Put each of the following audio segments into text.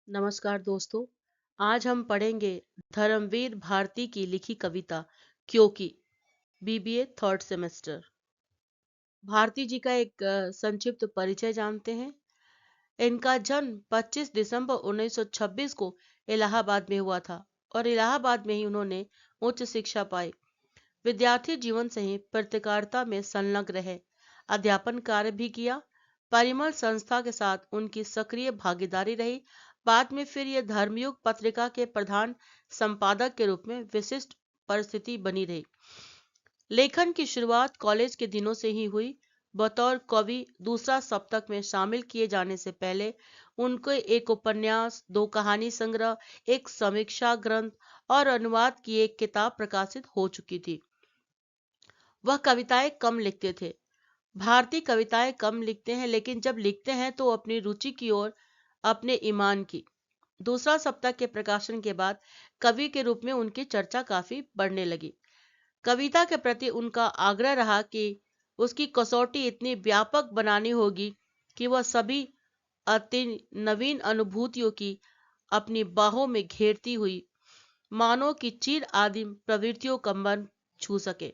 नमस्कार दोस्तों। आज हम पढ़ेंगे धर्मवीर भारती की लिखी कविता क्योंकि बीबीए थर्ड सेमेस्टर। भारती जी का एक संक्षिप्त परिचय जानते हैं। इनका जन्म 25 दिसंबर 1926 को इलाहाबाद में हुआ था और इलाहाबाद में ही उन्होंने उच्च शिक्षा पाई। विद्यार्थी जीवन से ही पत्रकारिता में संलग्न रहे, अध्यापन कार्य भी किया। परिमल संस्था के साथ उनकी सक्रिय भागीदारी रही। बाद में फिर यह धर्मयुग पत्रिका के प्रधान संपादक के रूप में विशिष्ट परिस्थिति बनी रही। लेखन की शुरुआत कॉलेज के दिनों से ही हुई। बतौर कवि दूसरा सप्तक में शामिल किए जाने से पहले उनको एक उपन्यास, दो कहानी संग्रह, एक समीक्षा ग्रंथ और अनुवाद की एक किताब प्रकाशित हो चुकी थी। वह कविताएं कम लिखते थे। भारतीय कविताएं कम लिखते हैं, लेकिन जब लिखते हैं तो अपनी रुचि की ओर, अपने ईमान की। दूसरा सप्ताह के प्रकाशन के बाद कवि के रूप में उनकी चर्चा काफी बढ़ने लगी। कविता के प्रति उनका आग्रह रहा कि उसकी कसौटी इतनी व्यापक बनानी होगी कि वह सभी अति नवीन अनुभूतियों की अपनी बाहों में घेरती हुई मानव की चिर आदिम प्रवृत्तियों का मन छू सके।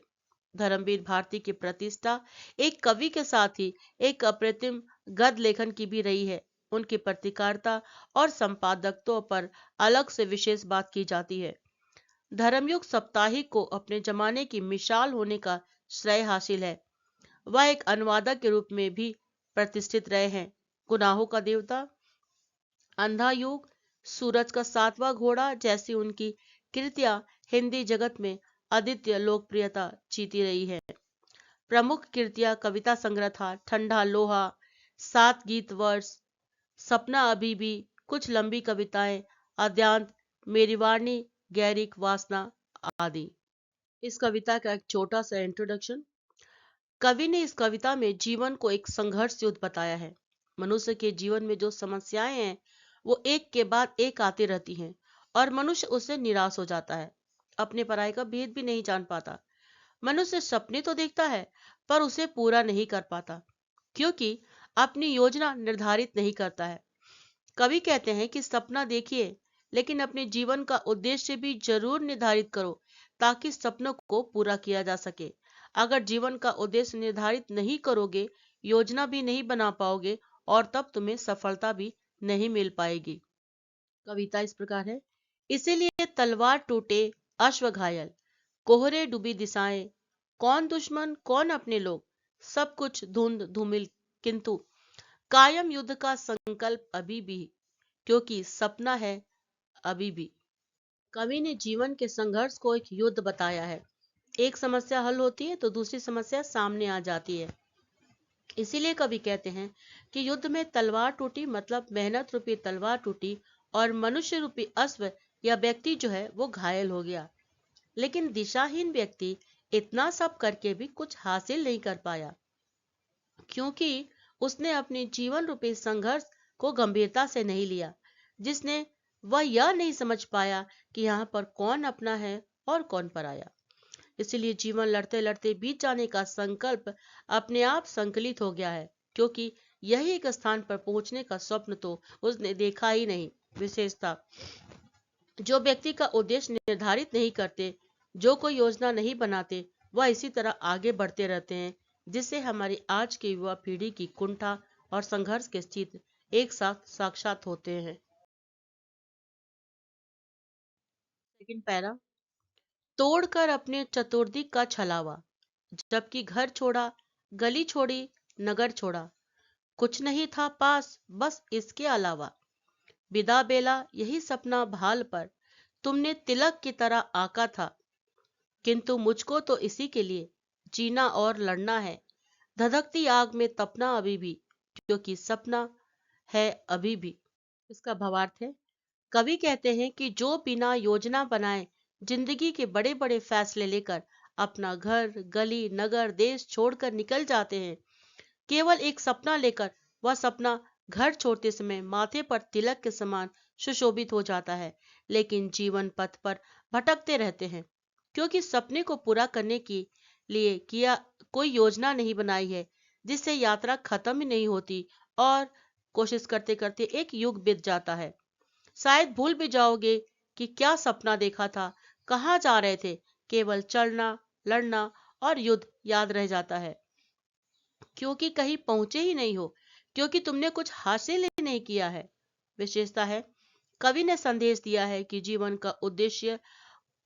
धर्मवीर भारती की प्रतिष्ठा एक कवि के साथ ही एक अप्रतिम गद्य लेखन की भी रही है। उनकी पत्रकारिता और संपादकत्व पर अलग से विशेष बात की जाती है। धर्मयुग साप्ताहिक को अपने जमाने की मिसाल होने का श्रेय हासिल है। वह एक अनुवादक के रूप में भी प्रतिष्ठित रहे हैं। गुनाहों का देवता, अंधा युग, सूरज का सातवां घोड़ा जैसी उनकी कृतियां हिंदी जगत में अद्वितीय लोकप्रियता जीती रही है। प्रमुख कृतियां कविता संग्रह था ठंडा लोहा, सात गीत वर्ष, सपना अभी भी, कुछ लंबी कविताएं, अद्यांत, मेरी वाणी, गैरिक वासना आदि। इस कविता का एक छोटा सा इंट्रोडक्शन। कवि ने इस कविता में जीवन को एक संघर्ष युद्ध बताया है। मनुष्य के जीवन में जो समस्याएं हैं वो एक के बाद एक आती रहती हैं और मनुष्य उससे निराश हो जाता है। अपने पराये का भेद भी नहीं जान पाता। मनुष्य सपने तो देखता है पर उसे पूरा नहीं कर पाता, क्योंकि अपनी योजना निर्धारित नहीं करता है। कवि कहते हैं कि सपना देखिए, लेकिन अपने जीवन का उद्देश्य भी जरूर निर्धारित करो ताकि सपनों को पूरा किया जा सके। अगर जीवन का उद्देश्य निर्धारित नहीं करोगे, योजना भी नहीं बना पाओगे और तब तुम्हें सफलता भी नहीं मिल पाएगी। कविता इस प्रकार है। इसीलिए तलवार टूटे, अश्व घायल, कोहरे डूबी दिशाएं, कौन दुश्मन कौन अपने लोग, सब कुछ धुंध धूमिल, किंतु कायम युद्ध का संकल्प अभी भी, क्योंकि सपना है अभी भी। कवि ने जीवन के संघर्ष को एक युद्ध बताया है। एक समस्या हल होती है तो दूसरी समस्या सामने आ जाती है। इसीलिए कवि कहते हैं कि युद्ध में तलवार टूटी, मतलब मेहनत रूपी तलवार टूटी और मनुष्य रूपी अश्व या व्यक्ति जो है वो घायल हो गया। लेकिन दिशाहीन व्यक्ति इतना सब करके भी कुछ हासिल नहीं कर पाया, क्योंकि उसने अपने जीवन रूपी संघर्ष को गंभीरता से नहीं लिया। जिसने वह यह नहीं समझ पाया कि यहाँ पर कौन अपना है और कौन पराया। इसीलिए जीवन लड़ते लड़ते बीत जाने का संकल्प अपने आप संकलित हो गया है, क्योंकि यही एक स्थान पर पहुंचने का स्वप्न तो उसने देखा ही नहीं। विशेषता, जो व्यक्ति का उद्देश्य निर्धारित नहीं करते, जो कोई योजना नहीं बनाते, वह इसी तरह आगे बढ़ते रहते हैं, जिससे हमारी आज की युवा पीढ़ी की कुंठा और संघर्ष के स्थिति एक साथ साक्षात होते हैं। Second para. तोड़कर अपने चतुर्दी का छलावा, जबकि घर छोड़ा, गली छोड़ी, नगर छोड़ा, कुछ नहीं था पास बस इसके अलावा। विदा बेला यही सपना भाल पर, तुमने तिलक की तरह आका था, किंतु मुझको तो इसी के लिए जीना और लड़ना है। धधकती आग में तपना अभी भी, क्योंकि सपना है अभी भी। इसका भावार्थ है, कवि कहते हैं कि जो बिना योजना बनाए जिंदगी के बड़े बड़े फैसले लेकर अपना घर, गली, नगर, देश छोड़कर निकल जाते हैं, केवल एक सपना लेकर, वह सपना घर छोड़ते समय माथे पर तिलक के समान सुशोभित हो जाता है, लेकिन जीवन पथ पर भटकते रहते हैं, क्योंकि सपने को पूरा करने के लिए किया कोई योजना नहीं बनाई है, जिससे यात्रा खत्म ही नहीं होती और कोशिश करते करते एक युग बीत जाता है। शायद भूल भी जाओगे कि क्या सपना देखा था, कहाँ जा रहे थे। केवल चलना, लड़ना और युद्ध याद रह जाता है, क्योंकि कहीं पहुंचे ही नहीं हो, क्योंकि तुमने कुछ हासिल ही नहीं किया है। विशेषता है, कवि ने संदेश दिया है कि जीवन का उद्देश्य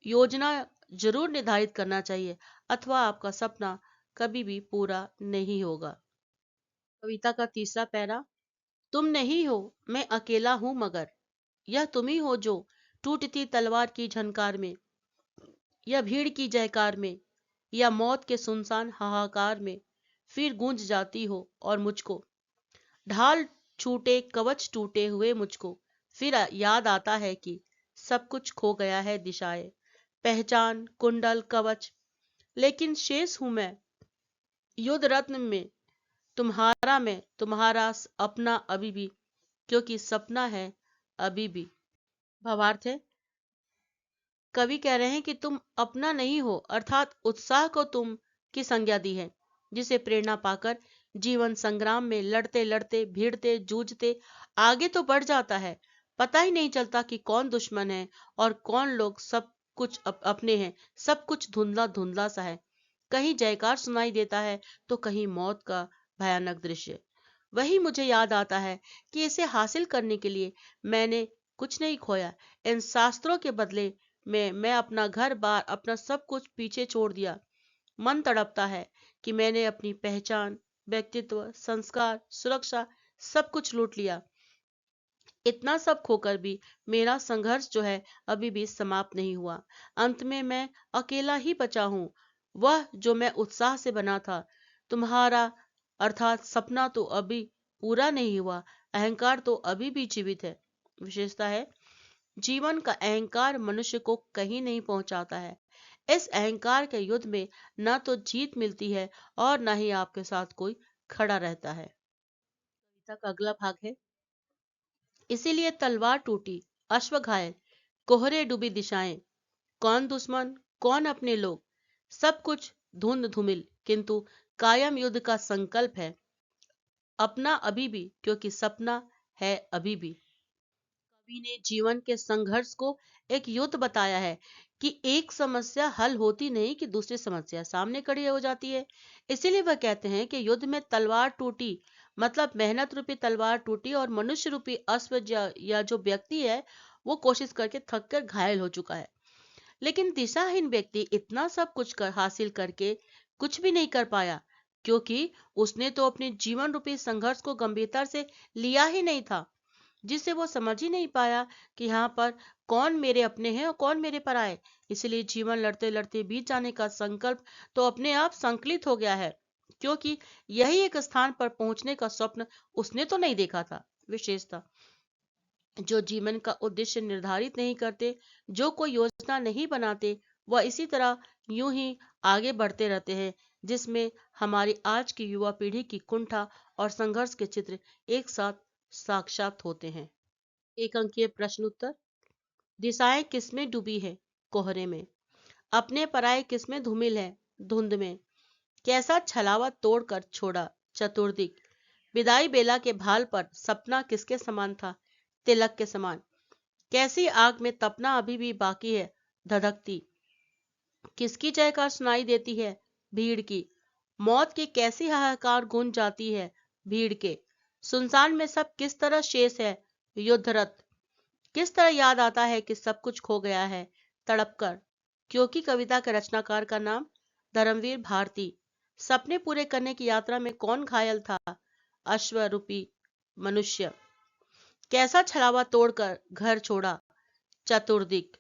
योजना जरूर निर्धारित करना चाहिए, अथवा आपका सपना कभी भी पूरा नहीं होगा। कविता का तीसरा पैरा। तुम नहीं हो, मैं अकेला हूं, मगर यह तुम ही हो जो टूटती तलवार की झनकार में, या भीड़ की जयकार में, या मौत के सुनसान हाहाकार में फिर गूंज जाती हो। और मुझको ढाल छूटे, कवच टूटे हुए मुझको फिर याद आता है कि सब कुछ खो गया है, दिशाएं, पहचान, कुंडल, कवच, लेकिन शेष हूं मैं युद्ध रत्न में, तुम्हारा मैं, तुम्हारा अपना अभी भी, क्योंकि सपना है अभी भी। भावार्थ है, कवि कह रहे हैं कि तुम अपना नहीं हो, अर्थात उत्साह को तुम की संज्ञा दी है, जिसे प्रेरणा पाकर जीवन संग्राम में लड़ते लड़ते, भिड़ते, जूझते आगे तो बढ़ जाता है। पता ही नहीं चलता कि कौन दुश्मन है और कौन लोग। सब कुछ अपने हैं, सब कुछ धुंधला धुंधला सा है। कहीं जयकार सुनाई देता है तो कहीं मौत का भयानक दृश्य। वही मुझे याद आता है कि इसे हासिल करने के लिए मैंने कुछ नहीं खोया। इन शास्त्रों के बदले में मैं अपना घर बार, अपना सब कुछ पीछे छोड़ दिया। मन तड़पता है कि मैंने अपनी पहचान, व्यक्तित्व, संस्कार, सुरक्षा सब कुछ लूट लिया। इतना सब खोकर भी मेरा संघर्ष जो है अभी भी समाप्त नहीं हुआ। अंत में मैं अकेला ही बचा हूँ। वह जो मैं उत्साह से बना था, तुम्हारा अर्थात सपना तो अभी पूरा नहीं हुआ। अहंकार तो अभी भी जीवित है। विशेषता है, जीवन का अहंकार मनुष्य को कहीं नहीं पहुंचाता है। इस अहंकार के युद्ध में न तो जीत मिलती है और न ही आपके साथ कोई खड़ा रहता है। कविता का अगला भाग है, इसीलिए तलवार टूटी, अश्व घायल, कोहरे डूबी दिशाएं, कौन दुश्मन, कौन अपने लोग, सब कुछ धुंध धुमिल, किंतु कायम युद्ध का संकल्प है अपना अभी भी, क्योंकि सपना है अभी भी। कवि ने जीवन के संघर्ष को एक युद्ध बताया है कि एक समस्या हल होती नहीं कि दूसरी समस्या सामने खड़ी हो जाती है। इसीलिए वह कहते हैं कि युद्ध में तलवार टूटी, मतलब मेहनत रूपी तलवार टूटी और मनुष्य रूपी अश्व या जो व्यक्ति है वो कोशिश करके थक कर घायल हो चुका है। लेकिन दिशाहीन व्यक्ति इतना सब कुछ हासिल करके कुछ भी नहीं कर पाया, क्योंकि उसने तो अपने जीवन रूपी संघर्ष को गंभीरता से लिया ही नहीं था, जिससे वो समझ ही नहीं पाया कि यहाँ पर कौन मेरे अपने हैं और कौन मेरे पराये। इसलिए जीवन लड़ते लड़ते बीत जाने का संकल्प तो अपने आप संकलित हो गया है, क्योंकि यही एक स्थान पर पहुंचने का स्वप्न उसने तो नहीं देखा था। विशेषता, जो जीवन का उद्देश्य निर्धारित नहीं करते, जो कोई योजना नहीं बनाते, वह इसी तरह यूं ही आगे बढ़ते रहते हैं, जिसमें हमारी आज की युवा पीढ़ी की कुंठा और संघर्ष के चित्र एक साथ साक्षात होते हैं। एक अंकीय प्रश्न उत्तर। दिशाएं किसमें डूबी है? कोहरे में। अपने पराये किसमें धूमिल है? धुंध में। कैसा छलावा तोड़कर छोड़ा? चतुर्दिक। विदाई बेला के भाल पर सपना किसके समान था? तिलक के समान। कैसी आग में तपना अभी भी बाकी है, धधकती। किसकी जयकार सुनाई देती है? भीड़ की। मौत की कैसी हाहाकार गूंज जाती है? भीड़ के। सुनसान में सब किस तरह शेष है? युद्धरत। किस तरह याद आता है कि सब कुछ खो गया है? तड़प कर। क्योंकि कविता के रचनाकार का नाम धर्मवीर भारती। सपने पूरे करने की यात्रा में कौन घायल था? अश्वरूपी मनुष्य। कैसा छलावा तोड़कर घर छोड़ा? चतुर्दिक।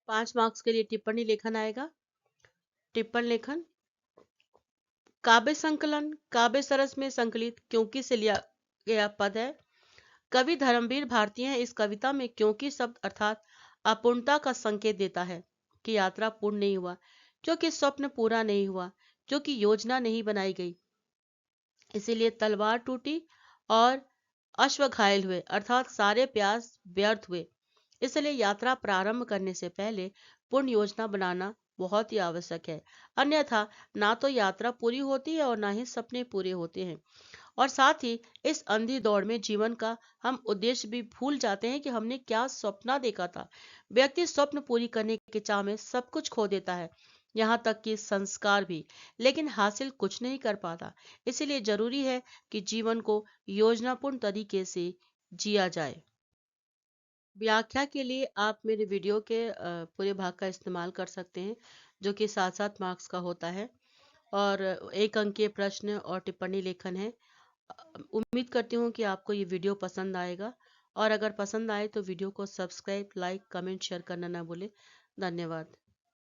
5 मार्क्स के लिए टिप्पणी लेखन आएगा। टिप्पण लेखन, काव्य संकलन, काव्य सरस में संकलित क्योंकि से लिया गया पद है। कवि धर्मवीर भारती हैं। इस कविता में क्योंकि शब्द अर्थात अपूर्णता का संकेत देता है कि यात्रा पूर्ण नहीं हुआ, क्योंकि स्वप्न पूरा नहीं हुआ, क्योंकि योजना नहीं बनाई गई, इसीलिए तलवार टूटी और अश्व घायल हुए, अर्थात सारे प्रयास व्यर्थ हुए। इसलिए यात्रा प्रारंभ करने से पहले पूर्ण योजना बनाना बहुत ही आवश्यक है। अन्यथा ना तो यात्रा पूरी होती है और ना ही सपने पूरे होते हैं। और साथ ही इस अंधी दौड़ में जीवन का हम उद्देश्य भी भूल जाते हैं कि हमने क्या सपना देखा था। व्यक्ति स्वप्न पूरी करने के चाह में सब कुछ खो देता है, यहाँ तक कि संस्कार भी, लेकिन हासिल कुछ नहीं कर पाता। इसीलिए जरूरी है कि जीवन को योजनापूर्ण तरीके से जिया जाए। व्याख्या के लिए आप मेरे वीडियो के पूरे भाग का इस्तेमाल कर सकते हैं, जो कि 7-7 मार्क्स का होता है और 1 अंक के प्रश्न और टिप्पणी लेखन है। उम्मीद करती हूँ कि आपको ये वीडियो पसंद आएगा, और अगर पसंद आए तो वीडियो को सब्सक्राइब, लाइक, कमेंट, शेयर करना ना भूलें। धन्यवाद।